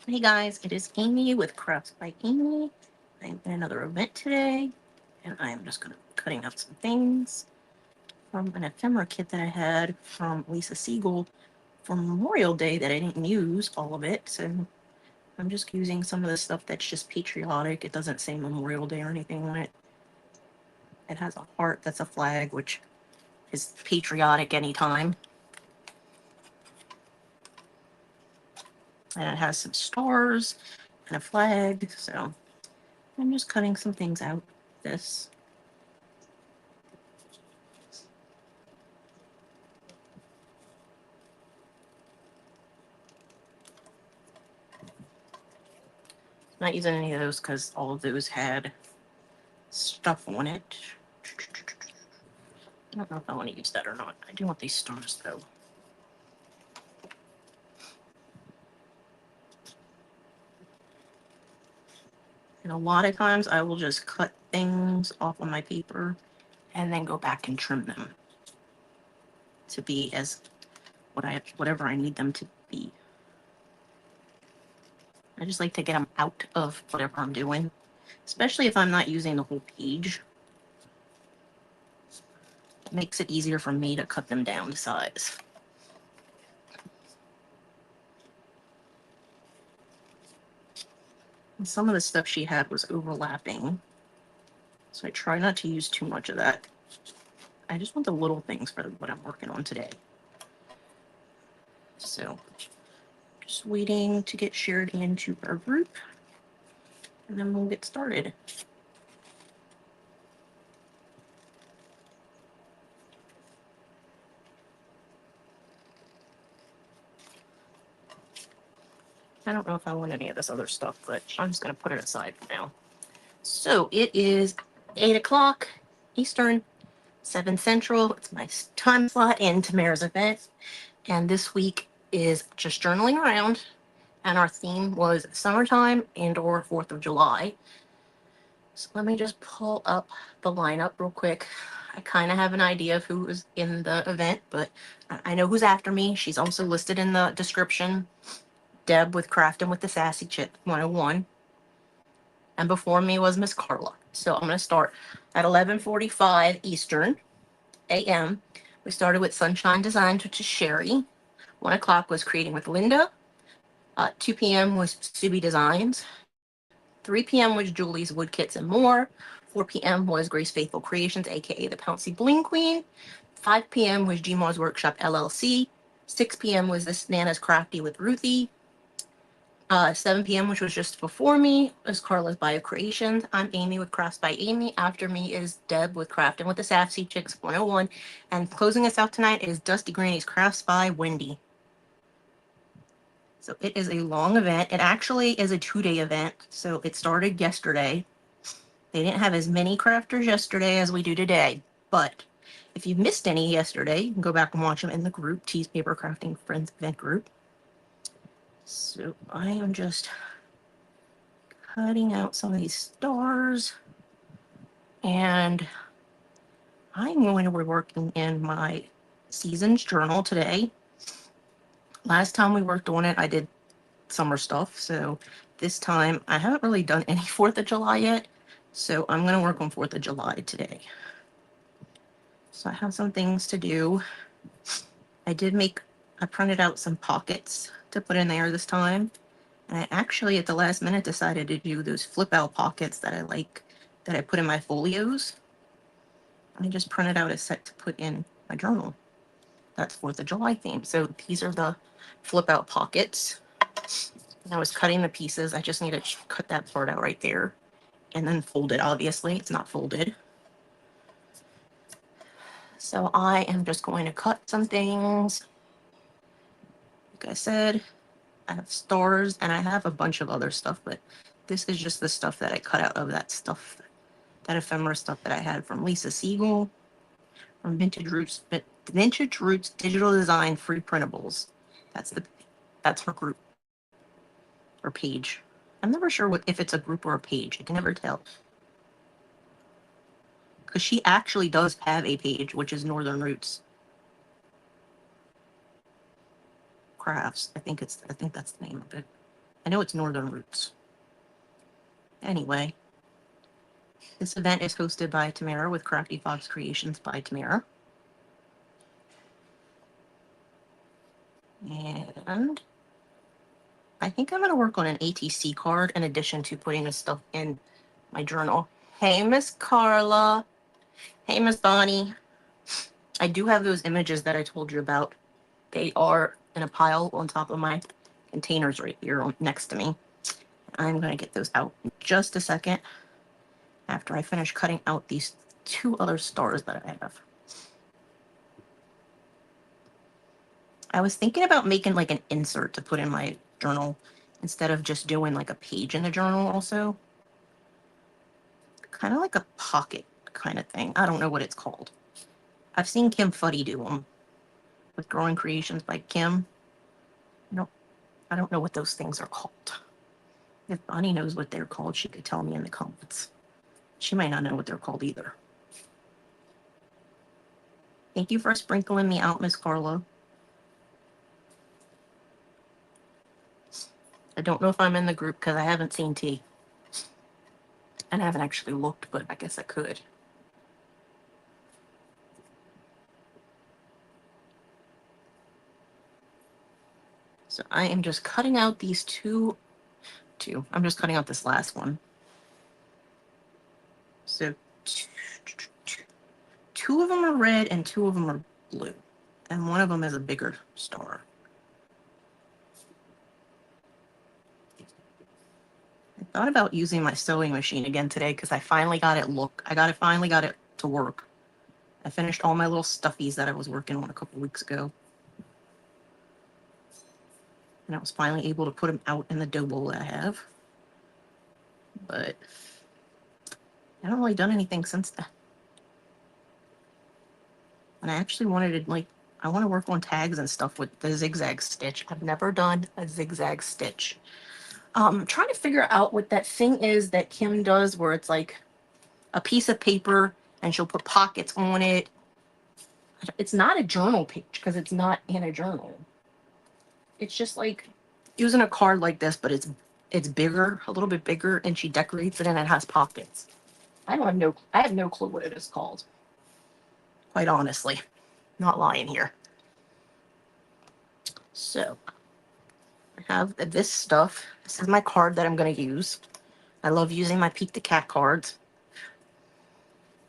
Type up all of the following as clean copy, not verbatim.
Hey guys, it is Amy with Crafts by Aimee. I'm in another event today, and I'm just going to be cutting up some things from an ephemera kit that I had from Lisa Siegel for Memorial Day that I didn't use all of it, so I'm just using some of the stuff that's just patriotic. It doesn't say Memorial Day or anything on it. It has a heart that's a flag, which is patriotic anytime. And it has some stars and a flag, so I'm just cutting some things out of this. Not using any of those because all of those had stuff on it. I don't know if I want to use that or not. I do want these stars though. And a lot of times I will just cut things off on my paper and then go back and trim them to be as whatever I need them to be. I just like to get them out of whatever I'm doing, especially if I'm not using the whole page. It makes it easier for me to cut them down to size. And some of the stuff she had was overlapping, so I try not to use too much of that. I just want the little things for what I'm working on today. So just waiting to get shared into our group, and then we'll get started. I don't know if I want any of this other stuff, but I'm just going to put it aside for now. So it is 8 o'clock Eastern, 7 Central. It's my time slot in Tamara's event. And this week is just journaling around. And our theme was summertime and or 4th of July. So let me just pull up the lineup real quick. I kind of have an idea of who is in the event, but I know who's after me. She's also listed in the description. Deb with Crafting with the Sassy Chicks 101. And before me was Miss Carla. So I'm going to start at 11:45 Eastern a.m. We started with Sunshine Designs, which is Sherry. 1 o'clock was Creating with Linda. 2 p.m. was Subi Designs. 3 p.m. was Julie's Wood Kits and More. 4 p.m. was Grace Faithful Creations, aka the Pouncy Bling Queen. 5 p.m. was Gmaw's Workshop LLC. 6 p.m. was This Nana's Crafty with Ruthie. 7 p.m., which was just before me, is Carla's Bio Creations. I'm Amy with Crafts by Aimee. After me is Deb with Crafting with the Sassy Chicks 101. And closing us out tonight is Dusty Granny's Crafts by Wendy. So it is a long event. It actually is a 2-day event. So it started yesterday. They didn't have as many crafters yesterday as we do today. But if you missed any yesterday, you can go back and watch them in the group, Tease Paper Crafting Friends event group. So I am just cutting out some of these stars, and I'm going to be working in my seasons journal today. Last time we worked on it, I did summer stuff, so this time I haven't really done any 4th of July yet, so I'm going to work on 4th of July today. So I have some things to do. I printed out some pockets to put in there this time. And I actually, at the last minute, decided to do those flip out pockets that I like, that I put in my folios. I just printed out a set to put in my journal. That's 4th of July theme. So these are the flip out pockets. And I was cutting the pieces. I just need to cut that part out right there. And then fold it, obviously. It's not folded. So I am just going to cut some things. Like I said, I have stars and I have a bunch of other stuff, but this is just the stuff that I cut out of that stuff, that ephemera stuff that I had from Lisa Siegel, from Vintage Roots Digital Design Free Printables. That's her group or page. I'm never sure if it's a group or a page. I can never tell. Because she actually does have a page, which is Northern Roots Crafts. I think that's the name of it. I know it's Northern Roots. Anyway, this event is hosted by Tamara with Crafty Fox Creations by Tamara. And I think I'm going to work on an ATC card in addition to putting this stuff in my journal. Hey, Miss Carla. Hey, Miss Bonnie. I do have those images that I told you about. They are in a pile on top of my containers right here next to me. I'm going to get those out in just a second after I finish cutting out these 2 other stars that I have. I was thinking about making like an insert to put in my journal instead of just doing like a page in the journal also. Kind of like a pocket kind of thing. I don't know what it's called. I've seen Kim Fuddy do them with Growing Creations by Kim. I don't know what those things are called. If Bonnie knows what they're called, she could tell me in the comments. She might not know what they're called either. Thank you for sprinkling me out, Miss Carla. I don't know if I'm in the group because I haven't seen T. And I haven't actually looked, but I guess I could. So I am just cutting out these two. I'm just cutting out this last one. So 2 of them are red and 2 of them are blue. And one of them is a bigger star. I thought about using my sewing machine again today because I finally got it finally got it to work. I finished all my little stuffies that I was working on a couple weeks ago. And I was finally able to put them out in the dough bowl that I have. But I haven't really done anything since then. And I actually wanted to, I want to work on tags and stuff with the zigzag stitch. I've never done a zigzag stitch. Trying to figure out what that thing is that Kim does where it's like a piece of paper and she'll put pockets on it. It's not a journal page because it's not in a journal. It's just like using a card like this, but it's bigger, a little bit bigger, and she decorates it and it has pockets. I have no clue what it is called. Quite honestly. Not lying here. So I have this stuff. This is my card that I'm going to use. I love using my Peek the Cat cards.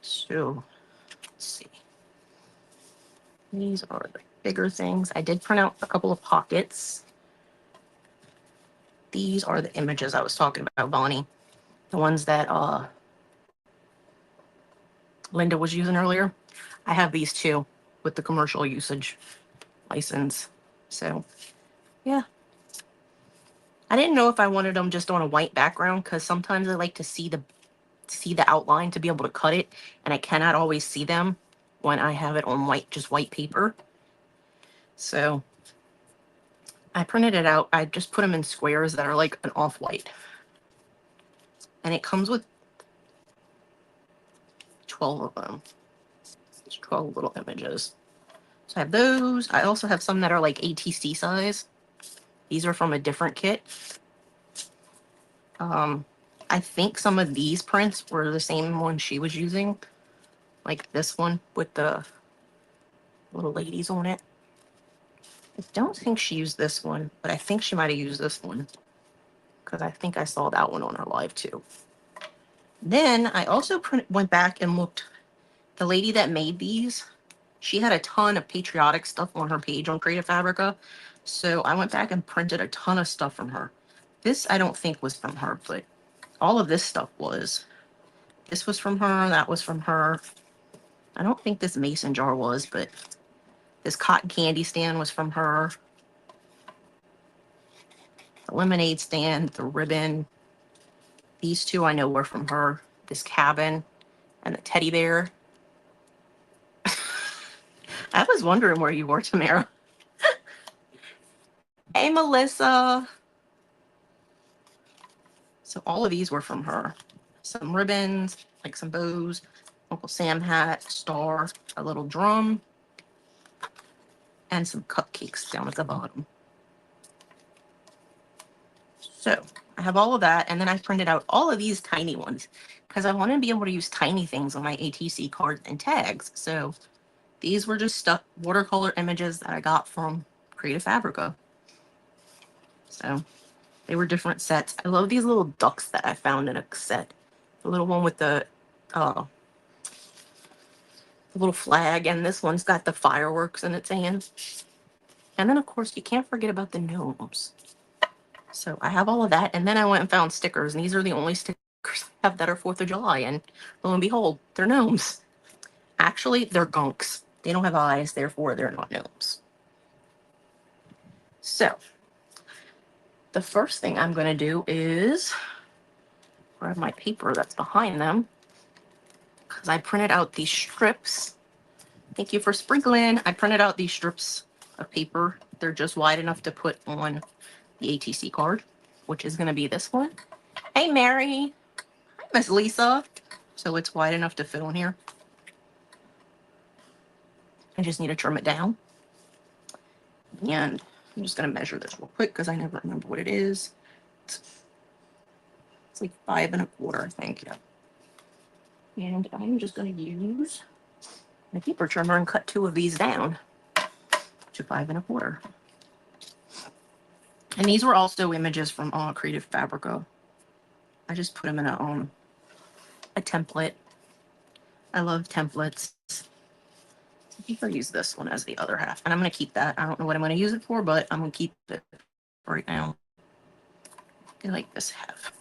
So let's see. These are the bigger things. I did print out a couple of pockets. These are the images I was talking about, Bonnie. The ones that Linda was using earlier. I have these too with the commercial usage license. So yeah. I didn't know if I wanted them just on a white background because sometimes I like to see the outline to be able to cut it, and I cannot always see them when I have it on just white paper. So I printed it out. I just put them in squares that are like an off-white. And it comes with 12 of them. There's 12 little images. So I have those. I also have some that are like ATC size. These are from a different kit. I think some of these prints were the same one she was using. Like this one with the little ladies on it. I don't think she used this one, but I think she might have used this one. Because I think I saw that one on her live too. Then I also went back and looked. The lady that made these, she had a ton of patriotic stuff on her page on Creative Fabrica. So I went back and printed a ton of stuff from her. This I don't think was from her, but all of this stuff was. This was from her. That was from her. I don't think this mason jar was, but this cotton candy stand was from her. The lemonade stand, the ribbon. These two I know were from her. This cabin and the teddy bear. I was wondering where you were, Tamara. Hey, Melissa. So all of these were from her. Some ribbons, like some bows, Uncle Sam hat, star, a little drum, and some cupcakes down at the bottom. So I have all of that, and then I printed out all of these tiny ones because I want to be able to use tiny things on my ATC cards and tags. So these were just stuck watercolor images that I got from Creative Fabrica. So they were different sets. I love these little ducks that I found in a set. The little one with the little flag, and this one's got the fireworks in its hand. And then, of course, you can't forget about the gnomes. So I have all of that, and then I went and found stickers, and these are the only stickers I have that are 4th of July, and lo and behold, they're gnomes. Actually, they're gunks. They don't have eyes, therefore they're not gnomes. So the first thing I'm going to do is grab my paper that's behind them, because I printed out these strips. Thank you for sprinkling. I printed out these strips of paper. They're just wide enough to put on the ATC card, which is going to be this one. Hey, Mary. Hi, Miss Lisa. So it's wide enough to fit on here. I just need to trim it down. And I'm just going to measure this real quick because I never remember what it is. It's like 5 1/4, I think. Yeah. And I'm just going to use my paper trimmer and cut 2 of these down to 5 1/4. And these were also images from Creative Fabrica. I just put them in a template. I love templates. I think I'll use this one as the other half. And I'm going to keep that. I don't know what I'm going to use it for, but I'm going to keep it right now. I like this half.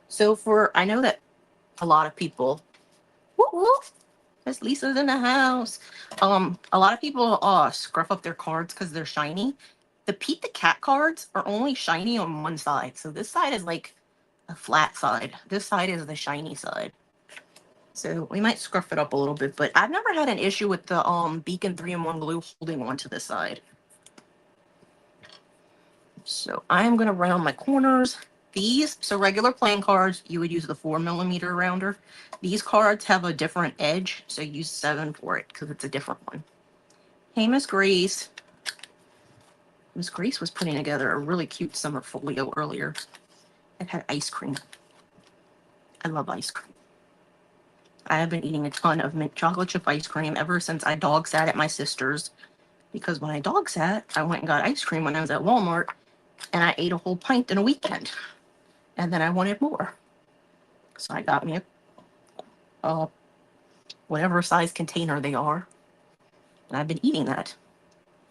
So I know that a lot of people, Miss Lisa's in the house. A lot of people scruff up their cards because they're shiny. The Pete the Cat cards are only shiny on one side. So this side is like a flat side. This side is the shiny side. So we might scruff it up a little bit, but I've never had an issue with the Beacon 3-in-1 glue holding on to this side. So I am going to round my corners. So regular playing cards, you would use the 4mm rounder. These cards have a different edge, so use 7 for it because it's a different one. Hey, Miss Grace. Miss Grace was putting together a really cute summer folio earlier. It had ice cream. I love ice cream. I have been eating a ton of mint chocolate chip ice cream ever since I dog sat at my sister's. Because when I dog sat, I went and got ice cream when I was at Walmart, and I ate a whole pint in a weekend. And then I wanted more. So I got me a whatever size container they are. And I've been eating that.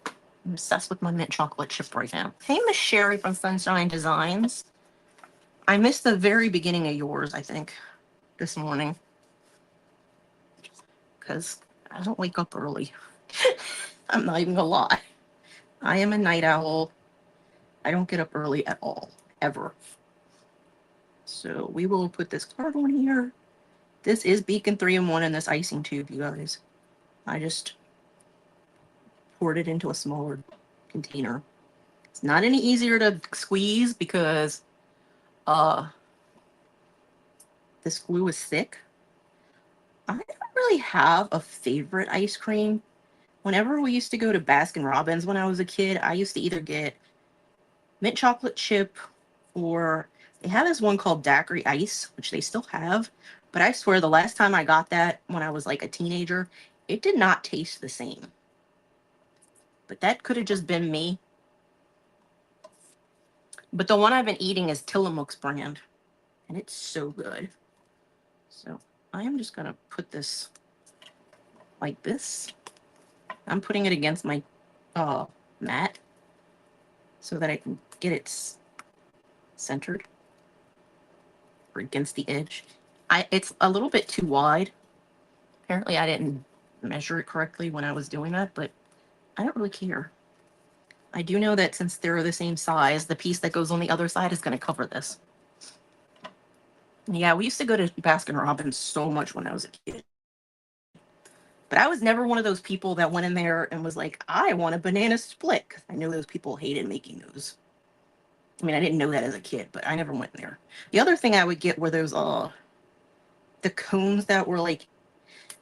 I'm obsessed with my mint chocolate chip right now. Hey, Miss Sherry from Sunshine Designs. I missed the very beginning of yours, I think, this morning. Because I don't wake up early. I'm not even gonna lie. I am a night owl. I don't get up early at all, ever. So we will put this card on here. This is Beacon 3-in-1 in this icing tube, you guys. I just poured it into a smaller container. It's not any easier to squeeze because this glue is thick. I don't really have a favorite ice cream. Whenever we used to go to Baskin Robbins when I was a kid, I used to either get mint chocolate chip, or they have this one called daiquiri ice, which they still have. But I swear the last time I got that when I was like a teenager, it did not taste the same. But that could have just been me. But the one I've been eating is Tillamook's brand, and it's so good. So I am just going to put this like this. I'm putting it against my mat so that I can get it centered or against the edge. It's a little bit too wide. Apparently I didn't measure it correctly when I was doing that, but I don't really care. I do know that since they're the same size, the piece that goes on the other side is going to cover this. Yeah, we used to go to Baskin Robbins so much when I was a kid. But I was never one of those people that went in there and was like, I want a banana split. Because I know those people hated making those. I mean, I didn't know that as a kid, but I never went there. The other thing I would get were those, the cones that were like,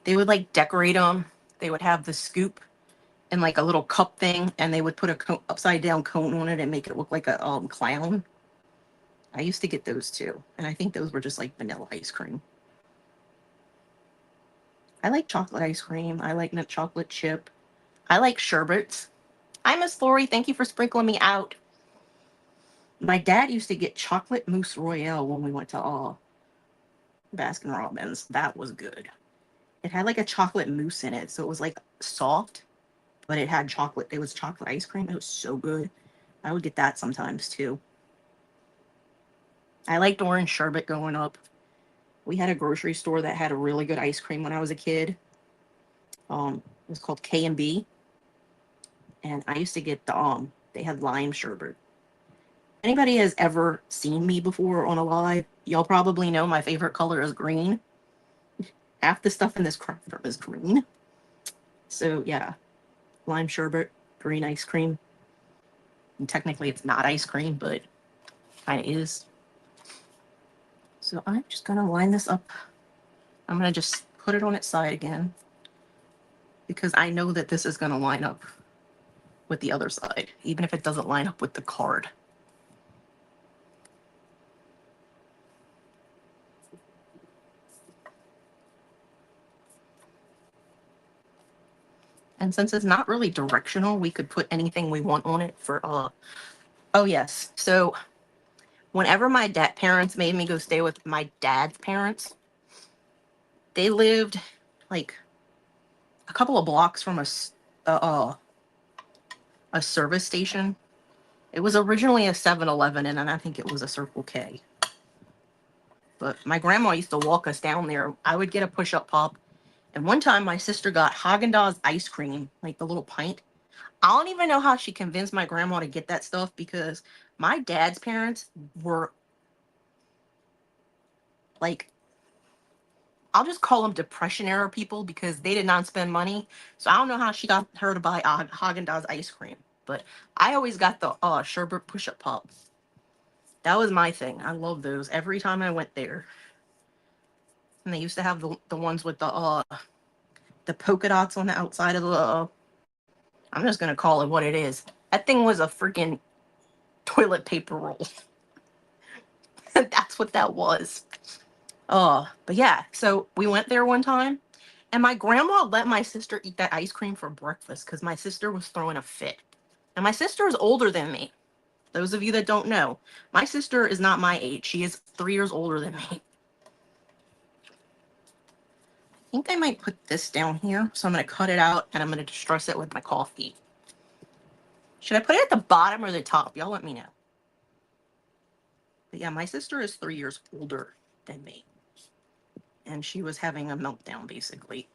They would like decorate them. They would have the scoop and like a little cup thing, and they would put a upside down cone on it and make it look like a clown. I used to get those too, and I think those were just like vanilla ice cream. I like chocolate ice cream. I like nut chocolate chip. I like sherbets. Hi, Miss Lori. Thank you for sprinkling me out. My dad used to get chocolate mousse royale when we went to Baskin Robbins. That was good. It had like a chocolate mousse in it, so it was like soft, but it had chocolate. It was chocolate ice cream. It was so good. I would get that sometimes too. I liked orange sherbet growing up. We had a grocery store that had a really good ice cream when I was a kid. It was called K&B, and I used to get they had lime sherbet. Anybody has ever seen me before on a live, y'all probably know my favorite color is green. Half the stuff in this craft room is green. So yeah, lime sherbet, green ice cream. And technically it's not ice cream, but kind of is. So I'm just gonna line this up. I'm gonna just put it on its side again, because I know that this is gonna line up with the other side, even if it doesn't line up with the card. And since it's not really directional, we could put anything we want on it for, oh yes. So whenever my parents made me go stay with my dad's parents, they lived like a couple of blocks from a service station. It was originally a 7-Eleven, and then I think it was a Circle K. But my grandma used to walk us down there. I would get a push-up pop. And one time my sister got Haagen-Dazs ice cream, like the little pint. I don't even know how she convinced my grandma to get that stuff, because my dad's parents were like, I'll just call them depression era people, because they did not spend money. So I don't know how she got her to buy Haagen-Dazs ice cream. But I always got the sherbet push-up pops. That was my thing. I love those every time I went there. And they used to have the ones with the polka dots on the outside of the I'm just gonna call it what it is. That thing was a freaking toilet paper roll. That's what that was. But yeah, so we went there one time, and my grandma let my sister eat that ice cream for breakfast because my sister was throwing a fit. And my sister is older than me. Those of you that don't know, my sister is not my age. She is 3 years older than me. I think I might put this down here. So I'm going to cut it out, and I'm going to distress it with my coffee. Should I put it at the bottom or the top? Y'all let me know. But yeah, my sister is 3 years older than me. And she was having a meltdown, basically.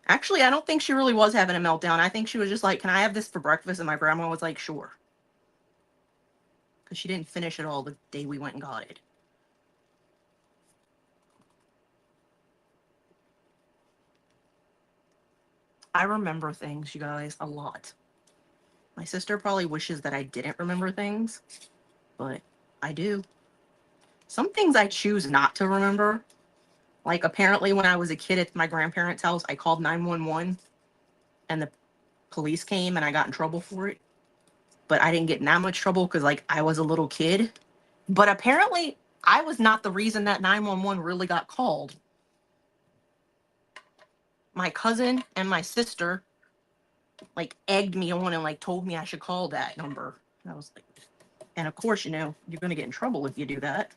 Actually, I don't think she really was having a meltdown. I think she was just like, can I have this for breakfast? And my grandma was like, sure. Because she didn't finish it all the day we went and got it. I remember things, you guys, a lot. My sister probably wishes that I didn't remember things, but I do. Some things I choose not to remember. Like, apparently when I was a kid at my grandparents' house, I called 911 and the police came and I got in trouble for it. But I didn't get in that much trouble because, like, I was a little kid. But apparently I was not the reason that 911 really got called. My cousin and my sister, like, egged me on and, like, told me I should call that number. And I was like, and of course, you know, you're going to get in trouble if you do that.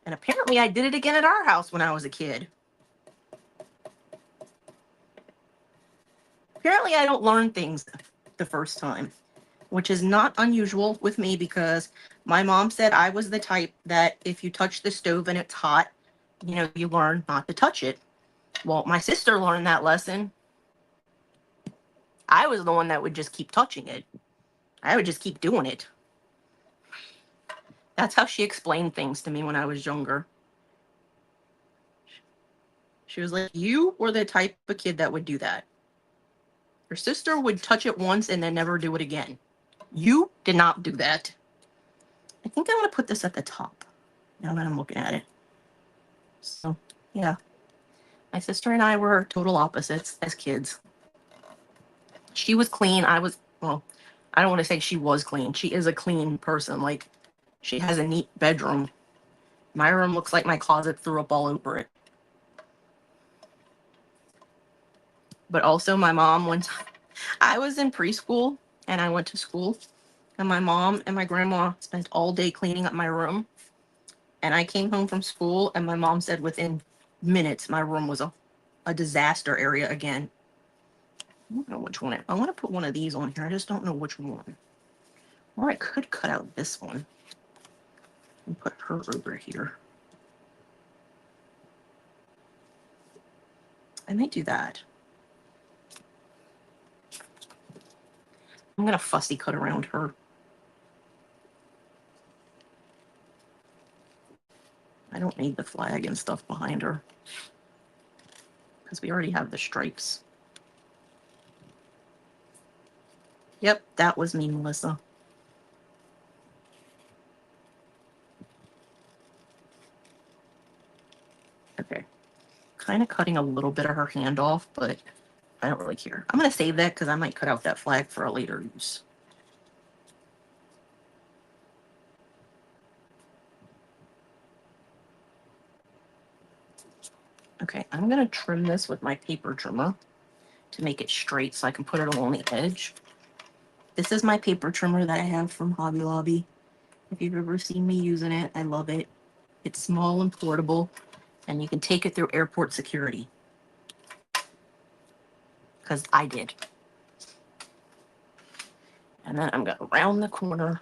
And apparently I did it again at our house when I was a kid. Apparently I don't learn things the first time, which is not unusual with me because my mom said I was the type that if you touch the stove and it's hot, you know, you learn not to touch it. Well, my sister learned that lesson. I was the one that would just keep touching it. I would just keep doing it. That's how she explained things to me when I was younger. She was like, you were the type of kid that would do that. Your sister would touch it once and then never do it again. You did not do that. I think I'm going to put this at the top now that I'm looking at it. So, yeah. My sister and I were total opposites as kids. She was clean. Well, I don't want to say she was clean. She is a clean person. Like, she has a neat bedroom. My room looks like my closet threw up all over it. But also my mom, one time, I was in preschool and I went to school, and my mom and my grandma spent all day cleaning up my room. And I came home from school and my mom said within minutes my room was a disaster area again. I don't know which one. I want to put one of these on here. I just don't know which one. Or I could cut out this one and put her over here. I might do that. I'm going to fussy cut around her. I don't need the flag and stuff behind her because we already have the stripes. Yep, that was me, Melissa. Okay. Kind of cutting a little bit of her hand off, but I don't really care. I'm going to save that because I might cut out that flag for a later use. Okay, I'm going to trim this with my paper trimmer to make it straight so I can put it along the edge. This is my paper trimmer that I have from Hobby Lobby. If you've ever seen me using it, I love it. It's small and portable, and you can take it through airport security. Because I did. And then I'm going to round the corner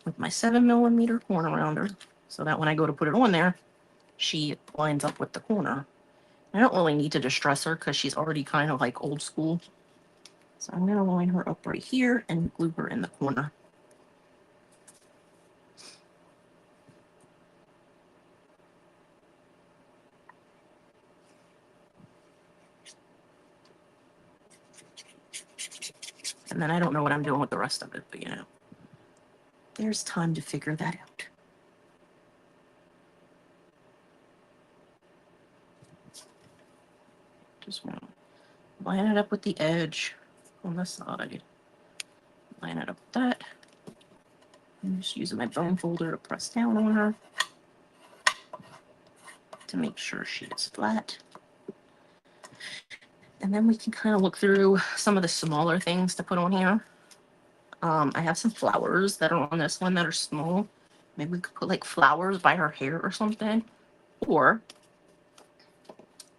with my 7mm corner rounder so that when I go to put it on there, she lines up with the corner. I don't really need to distress her because she's already kind of like old school. So I'm going to line her up right here and glue her in the corner. And then I don't know what I'm doing with the rest of it, but you know, there's time to figure that out. Just want to line it up with the edge on the side. Line it up with that. I'm just using my bone folder to press down on her to make sure she is flat. And then we can kind of look through some of the smaller things to put on here. I have some flowers that are on this one that are small. Maybe we could put like flowers by her hair or something. Or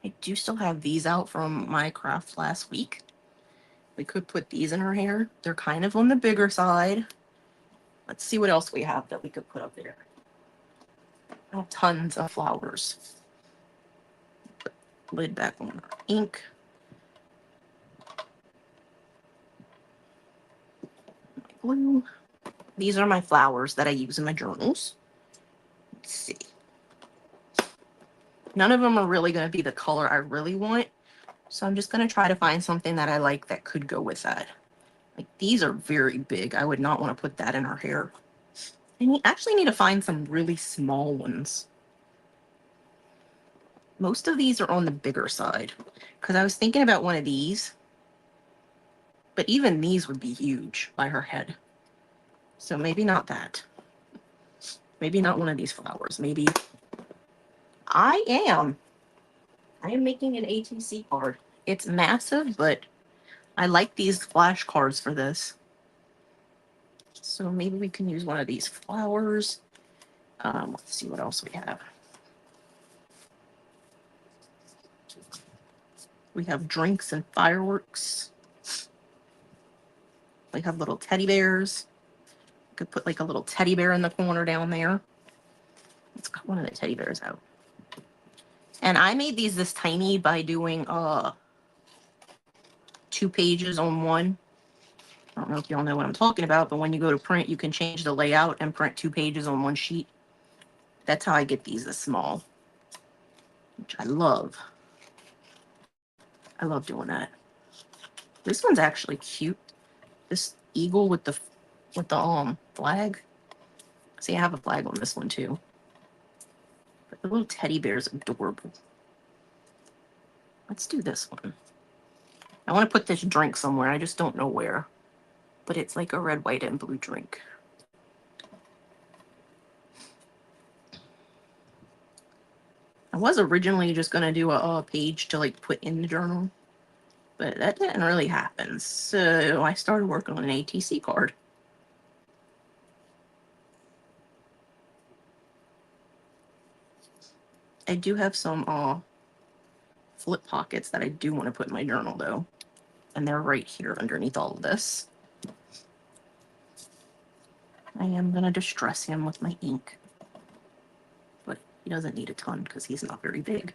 I do still have these out from my craft last week. We could put these in her hair. They're kind of on the bigger side. Let's see what else we have that we could put up there. I have tons of flowers. Put the lid back on our ink. My glue. These are my flowers that I use in my journals. Let's see. None of them are really going to be the color I really want. So I'm just going to try to find something that I like that could go with that. Like these are very big. I would not want to put that in her hair. I actually need to find some really small ones. Most of these are on the bigger side because I was thinking about one of these, but even these would be huge by her head. So maybe not that. Maybe not one of these flowers. Maybe I am making an ATC card. It's massive, but I like these flashcards for this. So maybe we can use one of these flowers. Let's see what else we have. We have drinks and fireworks. We have little teddy bears. Could put like a little teddy bear in the corner down there. Let's cut one of the teddy bears out. And I made these this tiny by doing 2 pages on one. I don't know if y'all know what I'm talking about, but when you go to print, you can change the layout and print 2 pages on one sheet. That's how I get these this small, which I love. I love doing that. This one's actually cute. This eagle with the flag. See, I have a flag on this one too. But the little teddy bear is adorable. Let's do this one. I want to put this drink somewhere. I just don't know where. But it's like a red, white, and blue drink. I was originally just going to do a page to like put in the journal. But that didn't really happen. So I started working on an ATC card. I do have some flip pockets that I do want to put in my journal though. And they're right here underneath all of this. I am going to distress him with my ink. But he doesn't need a ton because he's not very big.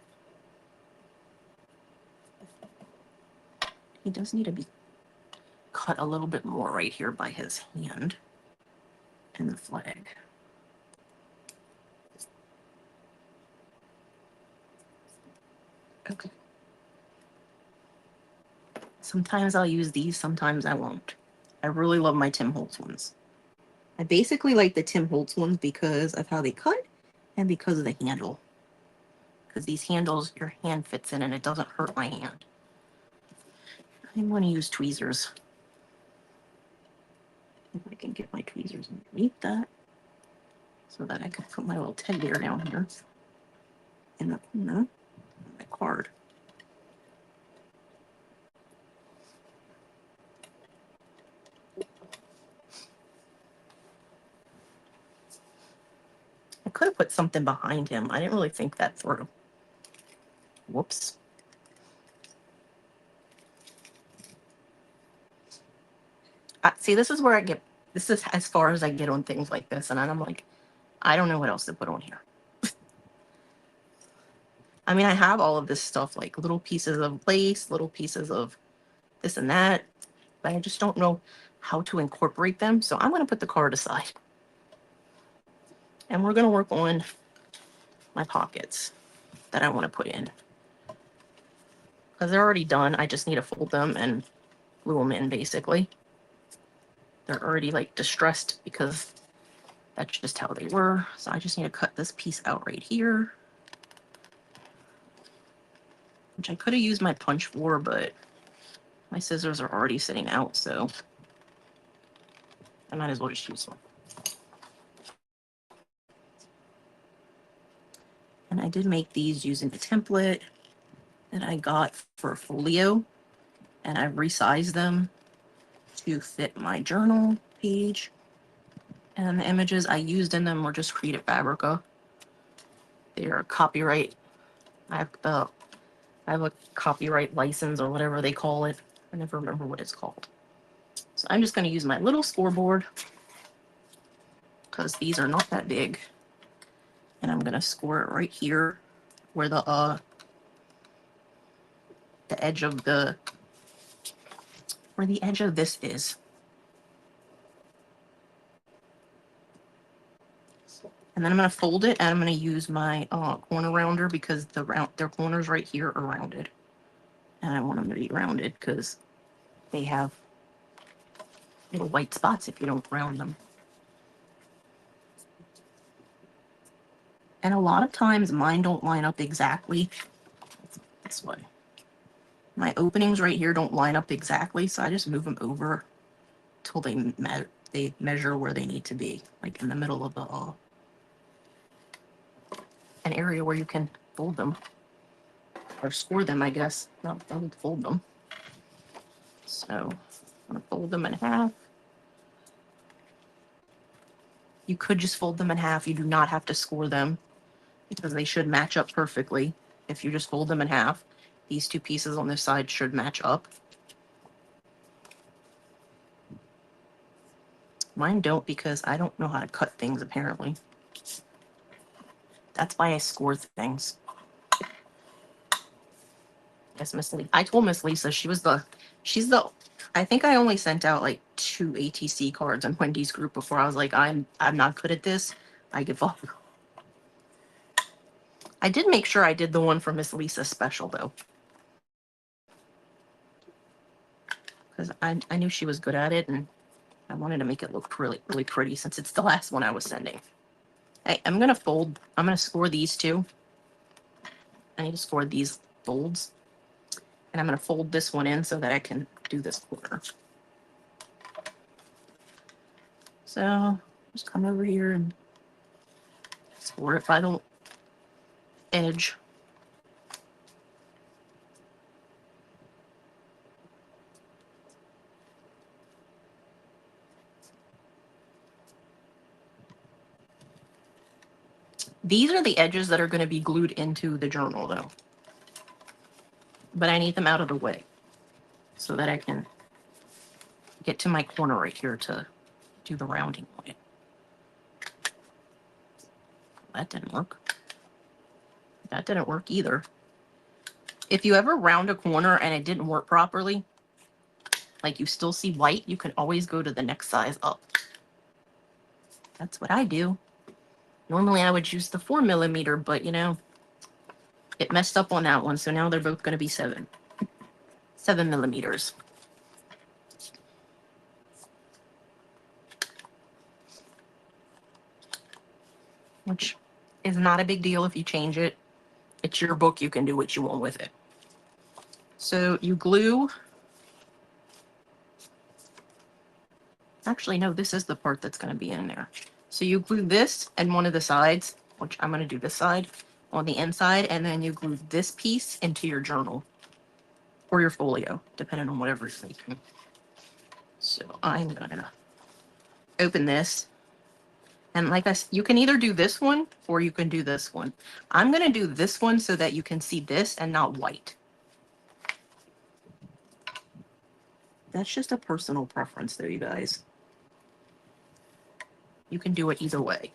He does need to be cut a little bit more right here by his hand and the flag. Okay. Sometimes I'll use these, sometimes I won't. I really love my Tim Holtz ones. I basically like the Tim Holtz ones because of how they cut and because of the handle. Because these handles, your hand fits in and it doesn't hurt my hand. I'm going to use tweezers. If I can get my tweezers underneath that so that I can put my little teddy bear down here in the corner of my card. I could have put something behind him. I didn't really think that through. Whoops. See, this is where I get, this is as far as I get on things like this. And I'm like, I don't know what else to put on here. I mean, I have all of this stuff, like little pieces of lace, little pieces of this and that, but I just don't know how to incorporate them. So I'm going to put the card aside. And we're going to work on my pockets that I want to put in. Because they're already done. I just need to fold them and glue them in, basically. They're already like distressed because that's just how they were. So I just need to cut this piece out right here. Which I could have used my punch for, but my scissors are already sitting out, so I might as well just use them. And I did make these using the template that I got for Folio, and I've resized them to fit my journal page. And the images I used in them were just Creative Fabrica. They are copyright. I have a copyright license or whatever they call it. I never remember what it's called. So I'm just going to use my little scoreboard because these are not that big. And I'm going to score it right here where the edge of the, where the edge of this is. And then I'm going to fold it and I'm going to use my corner rounder because their corners right here are rounded. And I want them to be rounded because they have little white spots if you don't round them. And a lot of times mine don't line up exactly this way. My openings right here don't line up exactly, so I just move them over till they measure where they need to be, like in the middle of the an area where you can fold them or score them, I guess. Not fold them. So I'm gonna fold them in half. You could just fold them in half. You do not have to score them because they should match up perfectly. If you just fold them in half, these two pieces on this side should match up. Mine don't because I don't know how to cut things apparently. That's why I score things. Yes, I told Miss Lisa she's the, I think I only sent out like 2 ATC cards on Wendy's group before I was like, I'm not good at this. I give up. I did make sure I did the one for Miss Lisa special though. Because I knew she was good at it and I wanted to make it look really, really pretty since it's the last one I was sending. Hey, I'm going to score these two. I need to score these folds. And I'm going to fold this one in so that I can do this corner. So just come over here and score it by the edge. These are the edges that are going to be glued into the journal though. But I need them out of the way so that I can get to my corner right here to do the rounding on it. That didn't work. That didn't work either. If you ever round a corner and it didn't work properly, like you still see white, you can always go to the next size up. That's what I do. Normally I would use the 4mm, but you know, it messed up on that one, so now they're both going to be 7mm. Which is not a big deal if you change it. It's your book, you can do what you want with it. So you glue. Actually, no, this is the part that's going to be in there. So you glue this and one of the sides, which I'm going to do this side, on the inside, and then you glue this piece into your journal or your folio, depending on whatever you're making. So I'm going to open this. And like I said, you can either do this one or you can do this one. I'm going to do this one so that you can see this and not white. That's just a personal preference though, you guys. You can do it either way.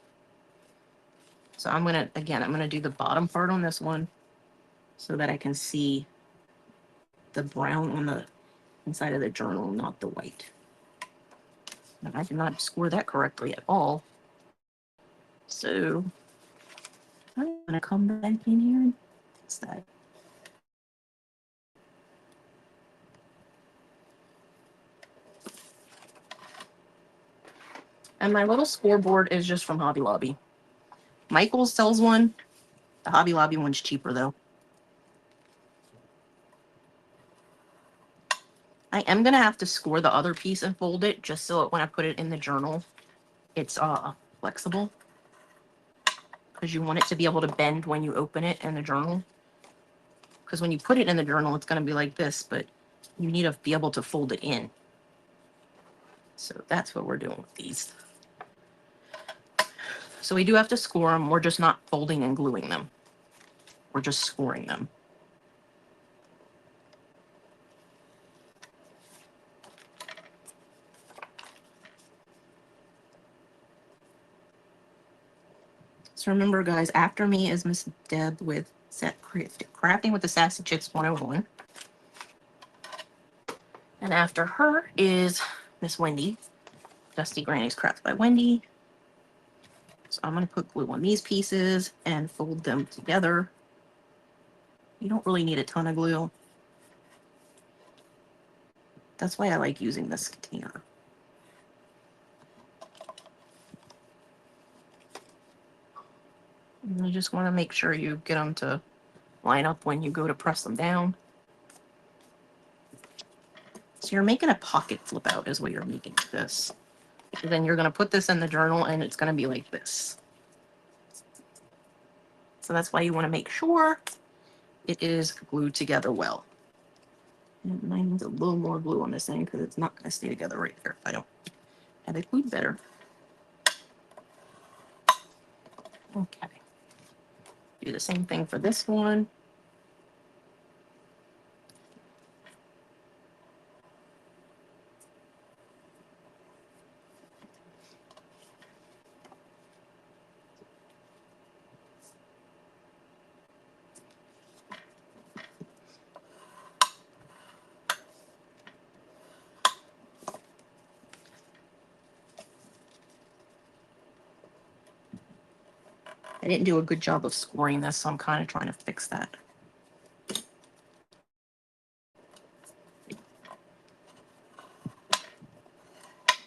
So I'm going to do the bottom part on this one so that I can see the brown on the inside of the journal, not the white. And I did not score that correctly at all. So I'm going to come back in here and fix that. And my little scoreboard is just from Hobby Lobby. Michaels sells one. The Hobby Lobby one's cheaper though. I am going to have to score the other piece and fold it just so when I put it in the journal, it's flexible. Because you want it to be able to bend when you open it in the journal. Because when you put it in the journal, it's going to be like this, but you need to be able to fold it in. So that's what we're doing with these. So we do have to score them. We're just not folding and gluing them. We're just scoring them. So remember, guys, after me is Miss Deb with Crafting with the Sassy Chicks 101. And after her is Miss Wendy, Dusty Granny's Crafts by Wendy. So I'm going to put glue on these pieces and fold them together. You don't really need a ton of glue. That's why I like using this container. And you just want to make sure you get them to line up when you go to press them down. So you're making a pocket flip out is what you're making with this. And then you're going to put this in the journal and it's going to be like this. So that's why you want to make sure it is glued together well. And mine needs a little more glue on this thing because it's not going to stay together right there if I don't have it glued better. Okay. Do the same thing for this one. I didn't do a good job of scoring this, so I'm kind of trying to fix that.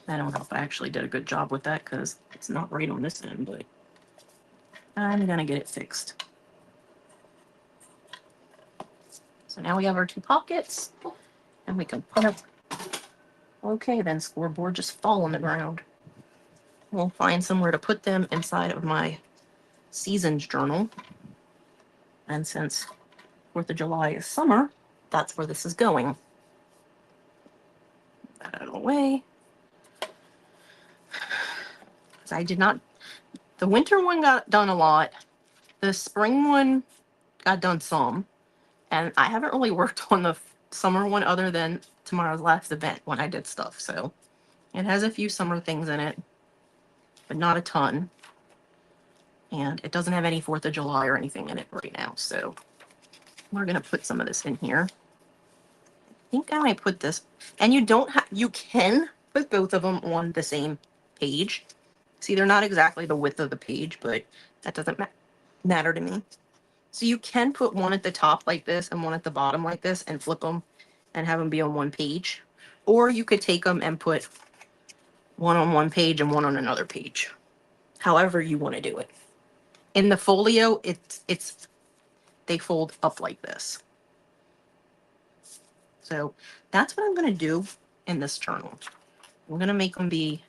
I don't know if I actually did a good job with that because it's not right on this end, but I'm going to get it fixed. So now we have our 2 pockets, and we can put up. Okay, then scoreboard just fall on the ground. We'll find somewhere to put them inside of my seasons journal. And since 4th of July is summer, that's where this is going. Put that out of the way. I did not. The winter one got done a lot. The spring one got done some. And I haven't really worked on the summer one other than Tamara's last event when I did stuff. So it has a few summer things in it, but not a ton. And it doesn't have any 4th of July or anything in it right now. So we're going to put some of this in here. I think I might put this. And you can put both of them on the same page. See, they're not exactly the width of the page, but that doesn't matter to me. So you can put one at the top like this and one at the bottom like this and flip them and have them be on one page. Or you could take them and put one on one page and one on another page. However you want to do it. In the folio, they fold up like this. So that's what I'm going to do in this journal. I'm going to make them be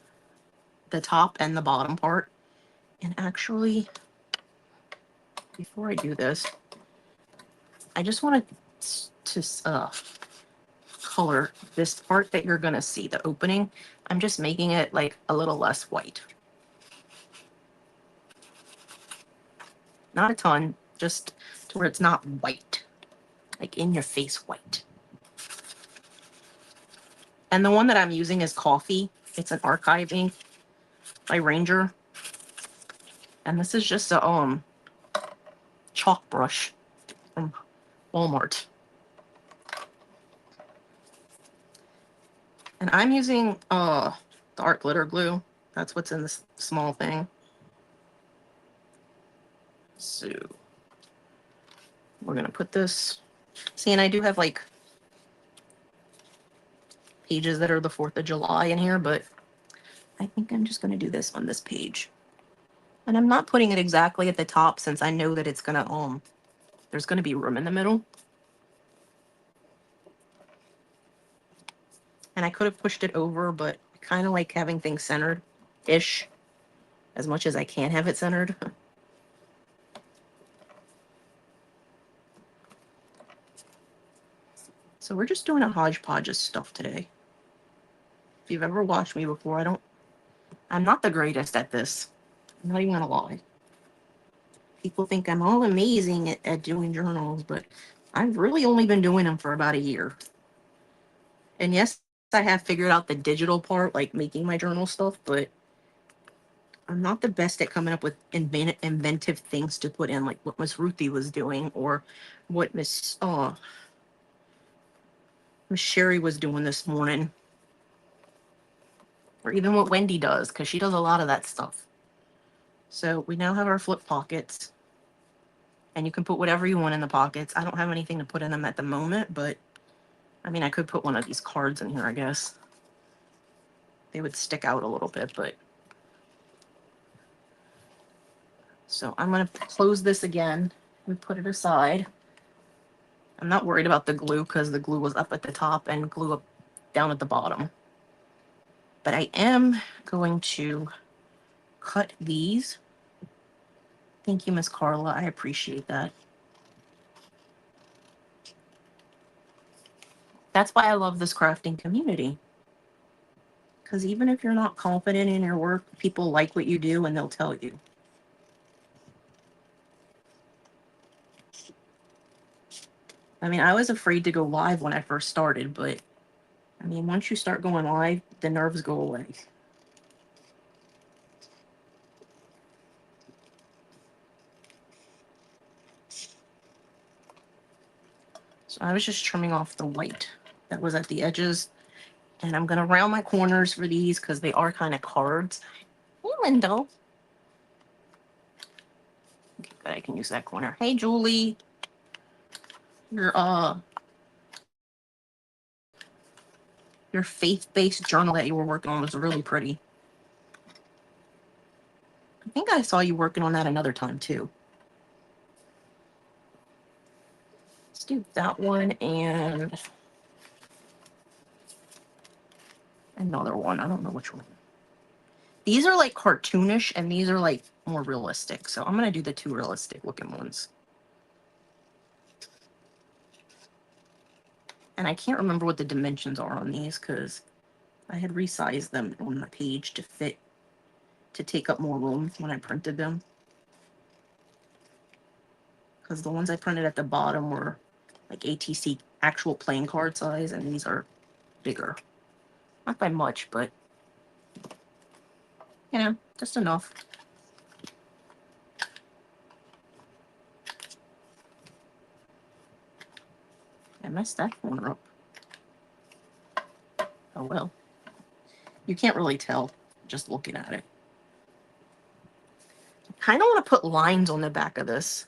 the top and the bottom part. And actually, before I do this, I just want to color this part that you're going to see, the opening. I'm just making it like a little less white. Not a ton, just to where it's not white, like in your face white. And the one that I'm using is Coffee. It's an archive ink by Ranger. And this is just a chalk brush from Walmart. And I'm using the art glitter glue. That's what's in this small thing. So we're gonna put this. See, and I do have like pages that are the 4th of July in here, but I think I'm just gonna do this on this page. And I'm not putting it exactly at the top since I know that it's gonna there's gonna be room in the middle. And I could have pushed it over, but I kind of like having things centered-ish as much as I can have it centered. So we're just doing a hodgepodge of stuff today. If you've ever watched me before, I'm not the greatest at this. I'm not even gonna lie. People think I'm all amazing at doing journals, but I've really only been doing them for about a year. And yes, I have figured out the digital part, like making my journal stuff, but I'm not the best at coming up with inventive things to put in, like what Miss Ruthie was doing, or what Miss Sherry was doing this morning, or even what Wendy does, because she does a lot of that stuff. So we now have our flip pockets, and you can put whatever you want in the pockets. I don't have anything to put in them at the moment, but I mean, I could put one of these cards in here, I guess. They would stick out a little bit, but. So I'm going to close this again and put it aside. I'm not worried about the glue because the glue was up at the top and glue up down at the bottom. But I am going to cut these. Thank you, Miss Carla. I appreciate that. That's why I love this crafting community. Because even if you're not confident in your work, people like what you do and they'll tell you. I mean, I was afraid to go live when I first started, but I mean, once you start going live, the nerves go away. So I was just trimming off the white that was at the edges. And I'm going to round my corners for these because they are kind of cards. Hey, Wendell. Okay, good. I can use that corner. Hey, Julie. Your faith-based journal that you were working on was really pretty. I think I saw you working on that another time, too. Let's do that one and another one. I don't know which one. These are like cartoonish and these are like more realistic. So I'm going to do the two realistic looking ones. And I can't remember what the dimensions are on these because I had resized them on the page to fit, to take up more room when I printed them. Because the ones I printed at the bottom were like ATC actual playing card size, and these are bigger. Not by much, but you know, just enough. I messed that corner up. Oh well. You can't really tell just looking at it. I kind of want to put lines on the back of this.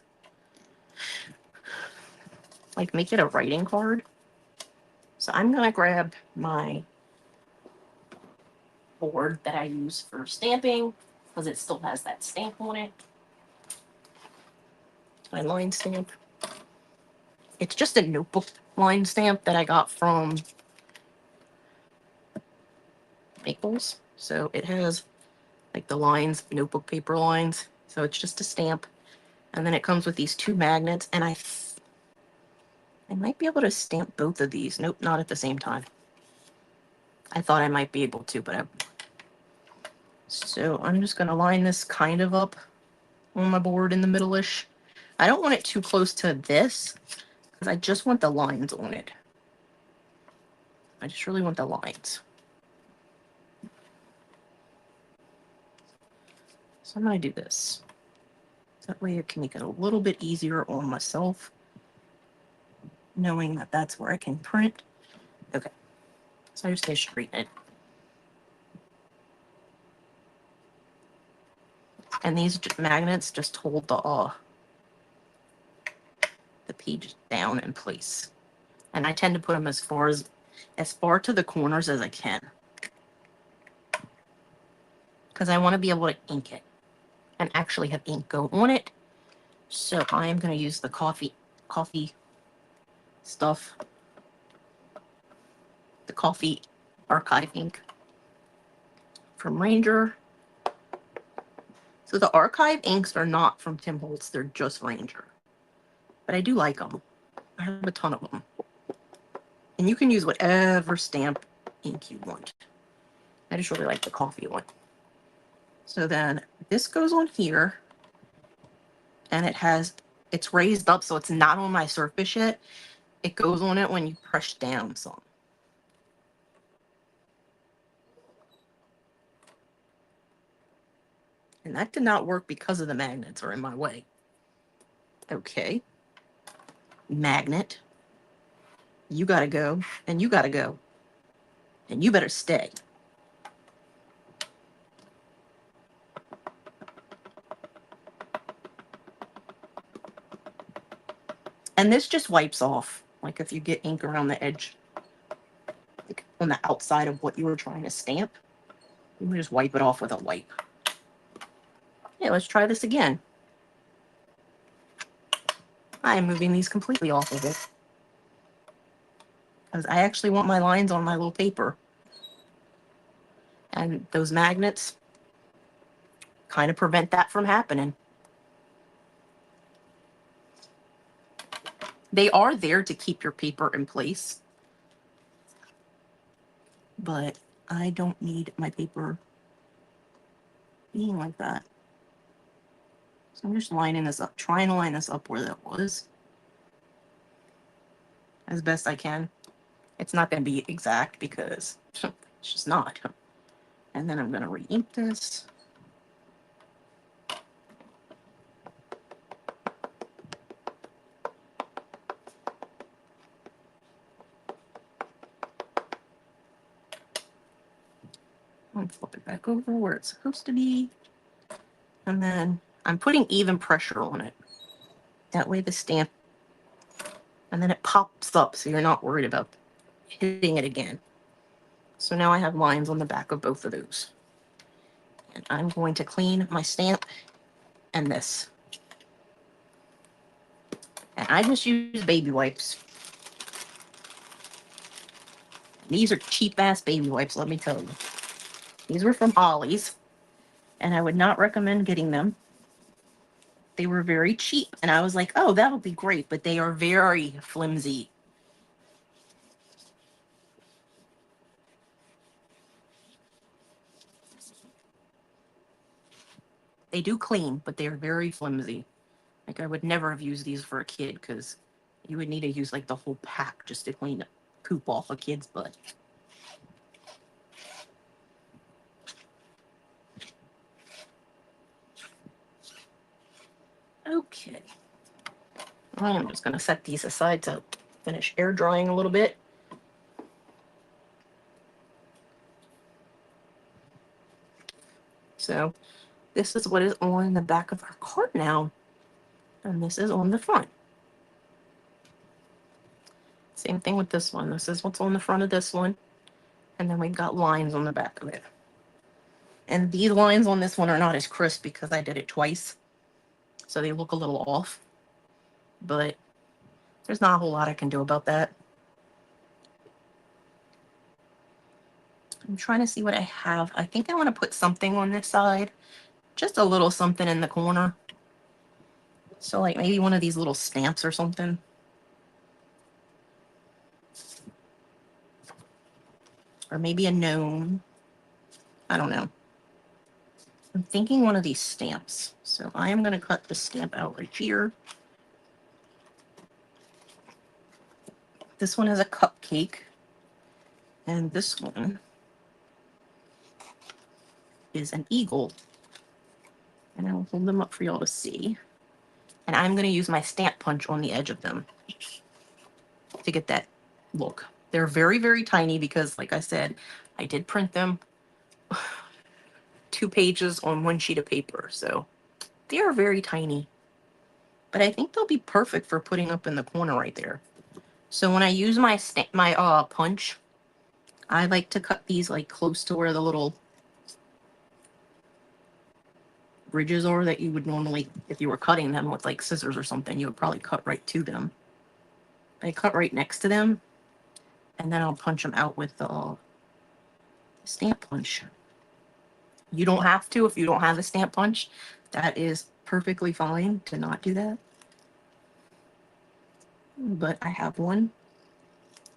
Like make it a writing card. So I'm going to grab my board that I use for stamping because it still has that stamp on it. My line stamp. It's just a notebook line stamp that I got from Maples. So it has like the lines, notebook paper lines. So it's just a stamp. And then it comes with these two magnets. And I might be able to stamp both of these. Nope, not at the same time. I thought I might be able to, but I... So I'm just going to line this kind of up on my board in the middle-ish. I don't want it too close to this because I just want the lines on it. I just really want the lines. So I'm going to do this. That way I can make it a little bit easier on myself, knowing that that's where I can print. Okay. So I just need to straighten it. And these magnets just hold the page down in place. And I tend to put them as far to the corners as I can. Because I want to be able to ink it and actually have ink go on it. So I am going to use the coffee stuff. The coffee archive ink from Ranger. So the archive inks are not from Tim Holtz, they're just Ranger. But I do like them. I have a ton of them. And you can use whatever stamp ink you want. I just really like the coffee one. So then this goes on here. And it's raised up so it's not on my surface yet. It goes on it when you press down some. And that did not work because of the magnets are in my way. Okay. Magnet. You gotta go, and you gotta go. And you better stay. And this just wipes off. Like if you get ink around the edge, like on the outside of what you were trying to stamp, you can just wipe it off with a wipe. Yeah, let's try this again. I am moving these completely off of it. Because I actually want my lines on my little paper. And those magnets kind of prevent that from happening. They are there to keep your paper in place. But I don't need my paper being like that. So I'm just lining this up, trying to line this up where that was. As best I can. It's not going to be exact because it's just not. And then I'm going to re-ink this. And flip it back over where it's supposed to be. And then I'm putting even pressure on it. That way the stamp, and then it pops up so you're not worried about hitting it again. So now I have lines on the back of both of those. And I'm going to clean my stamp and this. And I just use baby wipes. These are cheap-ass baby wipes, let me tell you. These were from Ollie's, and I would not recommend getting them. They were very cheap, and I was like, oh, that would be great, but they are very flimsy. They do clean, but they are very flimsy. Like, I would never have used these for a kid, because you would need to use, like, the whole pack just to clean the poop off a kid's butt. Okay. I'm just going to set these aside to finish air drying a little bit. So this is what is on the back of our cart now. And this is on the front. Same thing with this one. This is what's on the front of this one. And then we've got lines on the back of it. And these lines on this one are not as crisp because I did it twice. So they look a little off. But there's not a whole lot I can do about that. I'm trying to see what I have. I think I want to put something on this side. Just a little something in the corner. So like maybe one of these little stamps or something. Or maybe a gnome. I don't know. I'm thinking one of these stamps. So I am going to cut the stamp out right here. This one is a cupcake. And this one is an eagle. And I'll hold them up for y'all to see. And I'm going to use my stamp punch on the edge of them to get that look. They're very, very tiny because, like I said, I did print them 2 pages on 1 sheet of paper. So they are very tiny. But I think they'll be perfect for putting up in the corner right there. So when I use my punch, I like to cut these like close to where the little ridges are that you would normally, if you were cutting them with like scissors or something, you would probably cut right to them. I cut right next to them, and then I'll punch them out with the stamp punch. You don't have to if you don't have a stamp punch. That is perfectly fine to not do that. But I have one,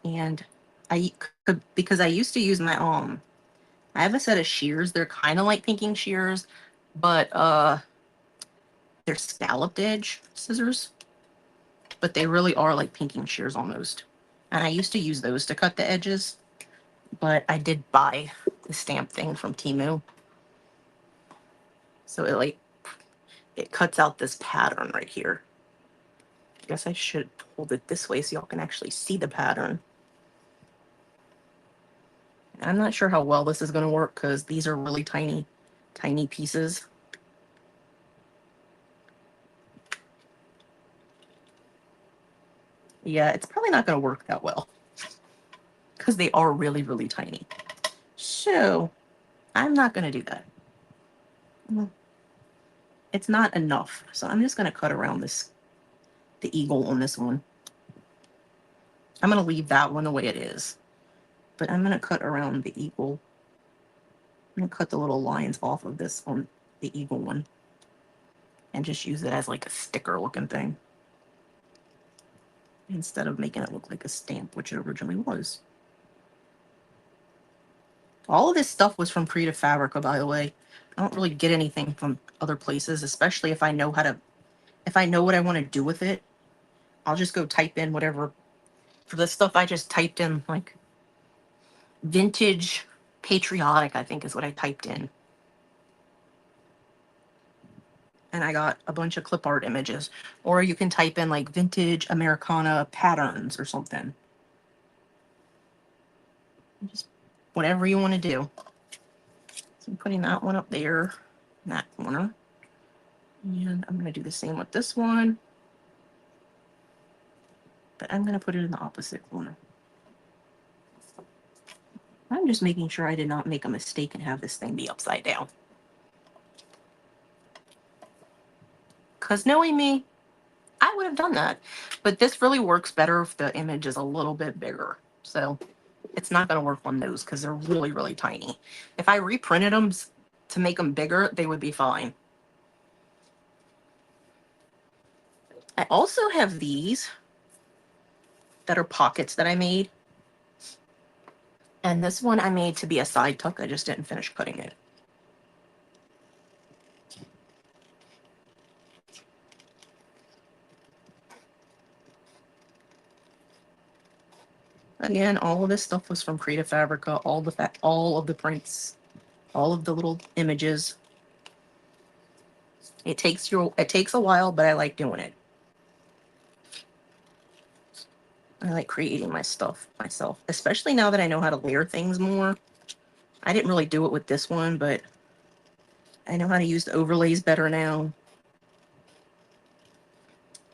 and I could, because I used to use my I have a set of shears. They're kind of like pinking shears, but they're scalloped edge scissors, but they really are like pinking shears almost. And I used to use those to cut the edges, but I did buy the stamp thing from Temu. So it cuts out this pattern right here. I guess I should hold it this way so y'all can actually see the pattern. I'm not sure how well this is going to work because these are really tiny, tiny pieces. Yeah, it's probably not going to work that well because they are really, really tiny. So I'm not going to do that. It's not enough. So I'm just going to cut around the eagle on this one. I'm going to leave that one the way it is. But I'm going to cut around the eagle. I'm going to cut the little lines off of this on the eagle one. And just use it as like a sticker looking thing. Instead of making it look like a stamp, which it originally was. All of this stuff was from Creative Fabrica, by the way. I don't really get anything from other places, especially if I know if I know what I want to do with it. I'll just go type in whatever. For this stuff, I just typed in like vintage patriotic, I think is what I typed in. And I got a bunch of clip art images. Or you can type in like vintage Americana patterns or something. Just whatever you want to do. So I'm putting that one up there in that corner. And I'm going to do the same with this one. But I'm going to put it in the opposite corner. I'm just making sure I did not make a mistake and have this thing be upside down. Because knowing me, I would have done that. But this really works better if the image is a little bit bigger. So it's not going to work on those because they're really, really tiny. If I reprinted them to make them bigger, they would be fine. I also have these that are pockets that I made. And this one I made to be a side tuck. I just didn't finish cutting it. Again, all of this stuff was from Creative Fabrica. All of the prints, all of the little images. It takes a while, but I like doing it. I like creating my stuff myself, especially now that I know how to layer things more. I didn't really do it with this one, but I know how to use the overlays better now.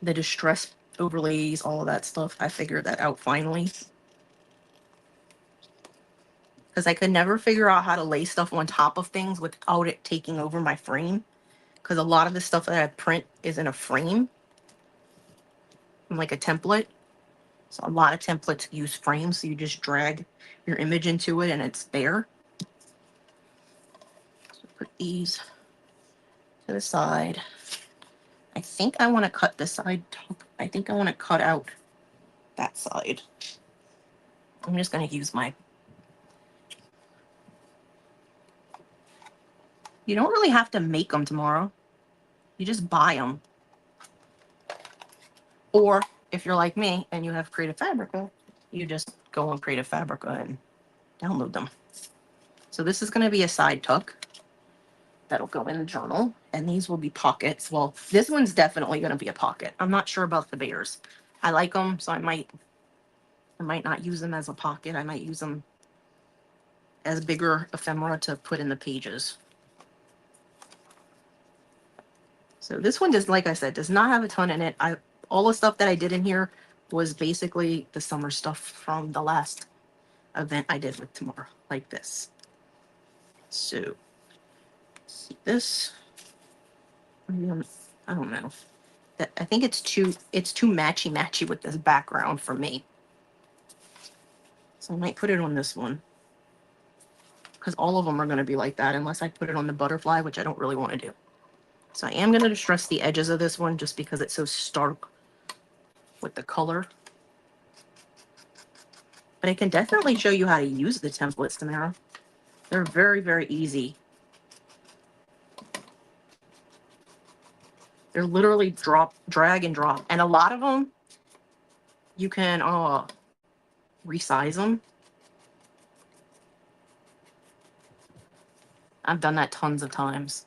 The distress overlays, all of that stuff. I figured that out finally. Because I could never figure out how to lay stuff on top of things without it taking over my frame. Because a lot of the stuff that I print is in a frame, like a template. So a lot of templates use frames, so you just drag your image into it and it's there. So put these to the side. I think I want to cut the side. I think I want to cut out that side. I'm just going to use my... You don't really have to make them tomorrow. You just buy them. Or if you're like me and you have Creative Fabrica, you just go on Creative Fabrica and download them. So this is going to be a side tuck that'll go in the journal, and these will be pockets. Well, this one's definitely going to be a pocket. I'm not sure about the bears. I like them, so I might not use them as a pocket. I might use them as bigger ephemera to put in the pages. So this one does, like I said, does not have a ton in it. All the stuff that I did in here was basically the summer stuff from the last event I did with Tamara, like this. So, see this. I don't know. I think it's too matchy with this background for me. So I might put it on this one. Because all of them are going to be like that unless I put it on the butterfly, which I don't really want to do. So I am going to distress the edges of this one just because it's so stark with the color. But I can definitely show you how to use the templates, Tamara. They're very, very easy. They're literally drag and drop. And a lot of them, you can resize them. I've done that tons of times.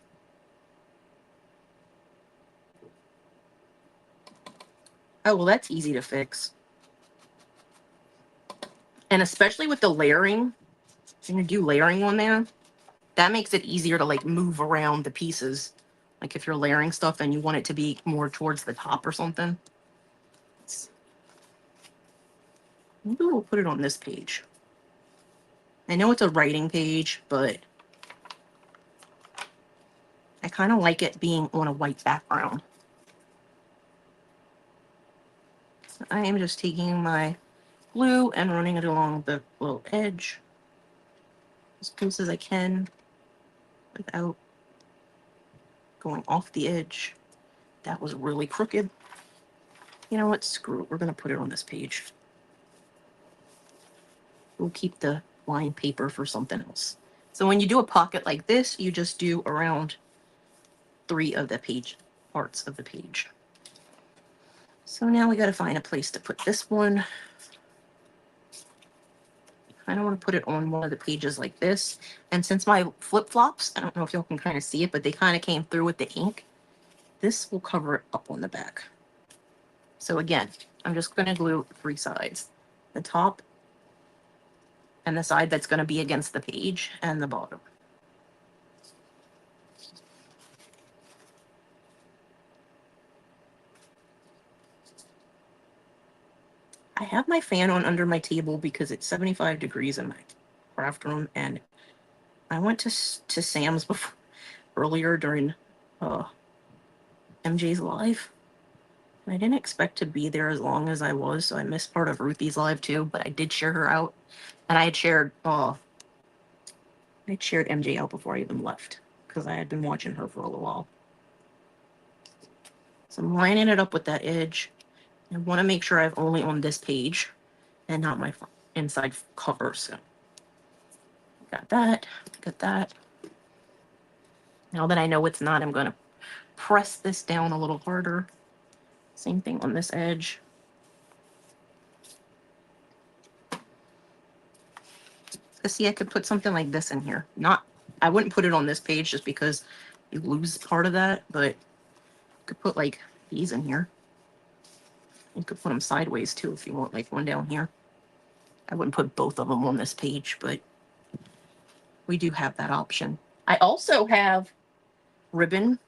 Oh, well, that's easy to fix. And especially with the layering, when you do layering on there, that makes it easier to like move around the pieces. Like if you're layering stuff and you want it to be more towards the top or something. Maybe we'll put it on this page. I know it's a writing page, but I kind of like it being on a white background. So I am just taking my glue and running it along the little edge as close as I can without going off the edge. That was really crooked. You know what? Screw it. We're going to put it on this page. We'll keep the lined paper for something else. So when you do a pocket like this, you just do around 3 of the page parts of the page. So now we got to find a place to put this one. I don't want to put it on one of the pages like this. And since my flip-flops, I don't know if y'all can kind of see it, but they kind of came through with the ink. This will cover it up on the back. So again, I'm just going to glue 3 sides. The top and the side that's going to be against the page and the bottom. I have my fan on under my table because it's 75 degrees in my craft room, and I went to Sam's earlier during MJ's live, I didn't expect to be there as long as I was, so I missed part of Ruthie's live too, but I did share her out. And I shared MJ out before I even left, because I had been watching her for a little while. So I'm lining it up with that edge. I want to make sure I've only on this page and not my inside cover. So got that, got that. Now that I know it's not, I'm going to press this down a little harder. Same thing on this edge. So see, I could put something like this in here. I wouldn't put it on this page just because you lose part of that, but you could put like these in here. You could put them sideways too if you want, like one down here. I wouldn't put both of them on this page, but we do have that option. I also have ribbon.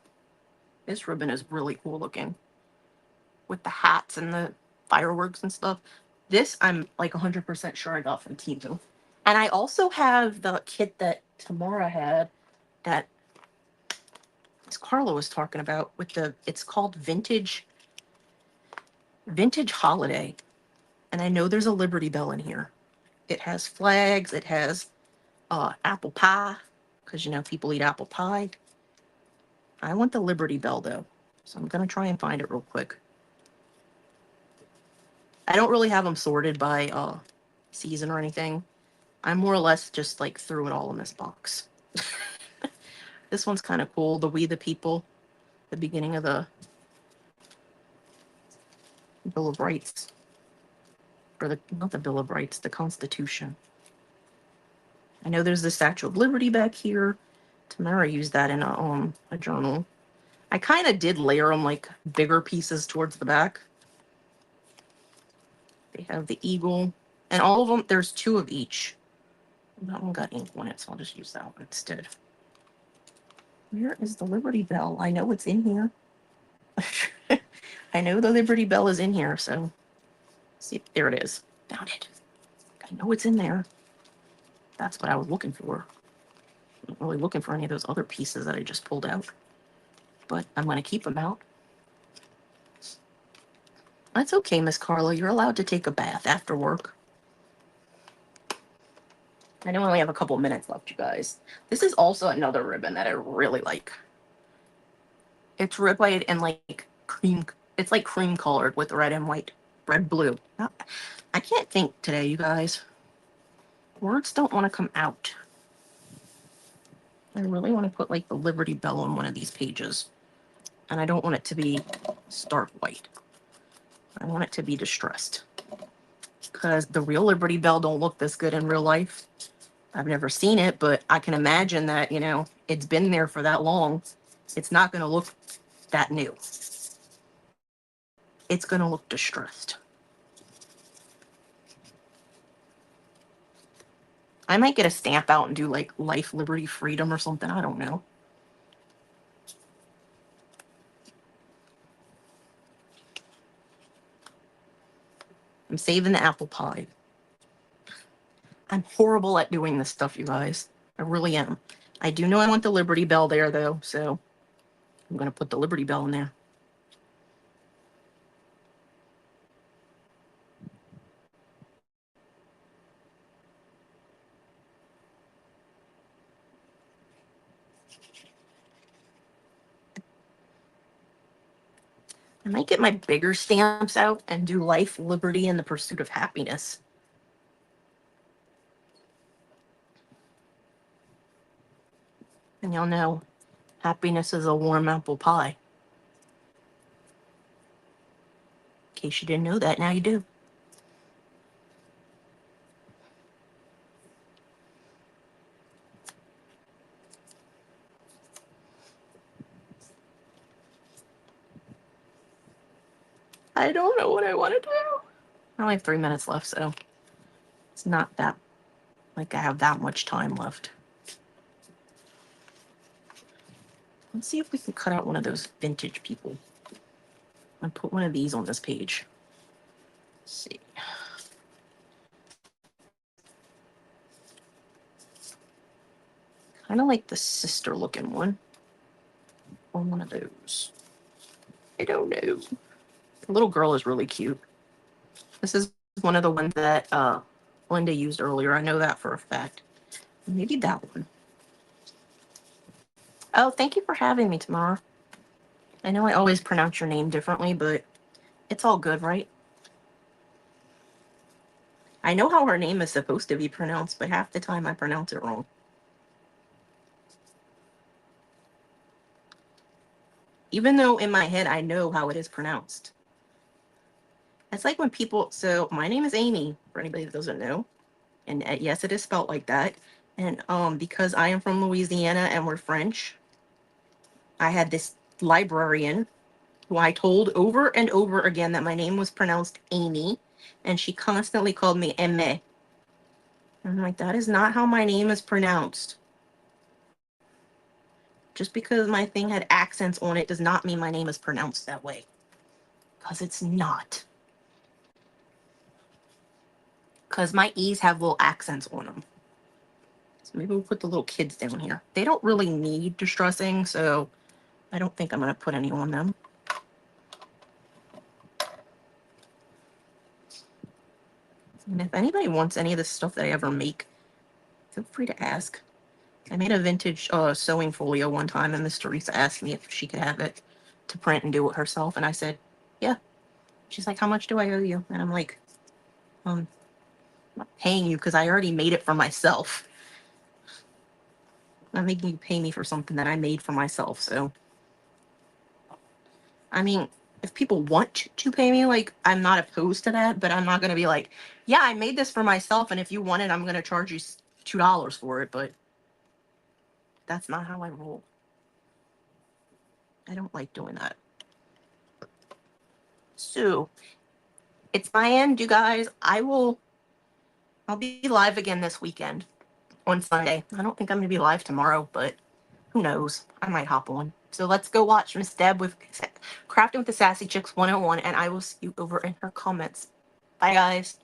This ribbon is really cool looking with the hats and the fireworks and stuff. This I'm like 100% sure I got from Temu. And I also have the kit that Tamara had that Carla was talking about with it's called Vintage Holiday. And I know there's a Liberty Bell in here. It has flags. It has apple pie, because, you know, people eat apple pie. I want the Liberty Bell, though. So I'm going to try and find it real quick. I don't really have them sorted by season or anything. I more or less just, like, threw it all in this box. This one's kind of cool. The We the People. The beginning of the Bill of Rights. Or not the Bill of Rights, the Constitution. I know there's the Statue of Liberty back here. Tamara used that in a journal. I kind of did layer them like bigger pieces towards the back. They have the eagle. And all of them, there's 2 of each. That one got ink on it, so I'll just use that one instead. Where is the Liberty Bell? I know it's in here. I know the Liberty Bell is in here, so see, there it is. Found it. I know it's in there. That's what I was looking for. I'm not really looking for any of those other pieces that I just pulled out. But I'm going to keep them out. That's okay, Miss Carla. You're allowed to take a bath after work. I know I only have a couple minutes left, you guys. This is also another ribbon that I really like. It's ribbon and like cream. It's like cream colored with red and white. Red, blue. I can't think today, you guys. Words don't want to come out. I really want to put like the Liberty Bell on one of these pages. And I don't want it to be stark white. I want it to be distressed. Because the real Liberty Bell don't look this good in real life. I've never seen it, but I can imagine that, you know, it's been there for that long. It's not going to look that new. It's going to look distressed. I might get a stamp out and do like life, liberty, freedom or something. I don't know. I'm saving the apple pie. I'm horrible at doing this stuff, you guys. I really am. I do know I want the Liberty Bell there, though, so I'm going to put the Liberty Bell in there. I might get my bigger stamps out and do life, liberty, and the pursuit of happiness. And y'all know, happiness is a warm apple pie. In case you didn't know that, now you do. I don't know what I want to do. I only have 3 minutes left, so it's not that, like I have that much time left. Let's see if we can cut out one of those vintage people and put one of these on this page. Let's see. Kind of like the sister looking one. Or one of those. I don't know. The little girl is really cute. This is one of the ones that Linda used earlier. I know that for a fact. Maybe that one. Oh, thank you for having me, Tamara. I know I always pronounce your name differently, but it's all good, right? I know how her name is supposed to be pronounced, but half the time I pronounce it wrong. Even though in my head I know how it is pronounced. It's like when people, so my name is Amy, for anybody that doesn't know. And yes, it is spelled like that. And because I am from Louisiana and we're French, I had this librarian who I told over and over again that my name was pronounced Amy, and she constantly called me Aimee. I'm like, that is not how my name is pronounced. Just because my thing had accents on it does not mean my name is pronounced that way. Because it's not. Because my E's have little accents on them. So maybe we'll put the little kids down here. They don't really need distressing, so I don't think I'm going to put any on them. And if anybody wants any of the stuff that I ever make, feel free to ask. I made a vintage sewing folio one time, and Miss Teresa asked me if she could have it to print and do it herself, and I said, yeah. She's like, how much do I owe you? And I'm like, I'm not paying you because I already made it for myself. I'm not making you pay me for something that I made for myself, so. I mean, if people want to pay me, like, I'm not opposed to that, but I'm not going to be like, yeah, I made this for myself, and if you want it, I'm going to charge you $2 for it, but that's not how I roll. I don't like doing that. So, it's my end, you guys. I'll be live again this weekend on Sunday. I don't think I'm going to be live tomorrow, but who knows? I might hop on. So let's go watch Miss Deb with Crafting with the Sassy Chicks 101, and I will see you over in her comments. Bye, guys.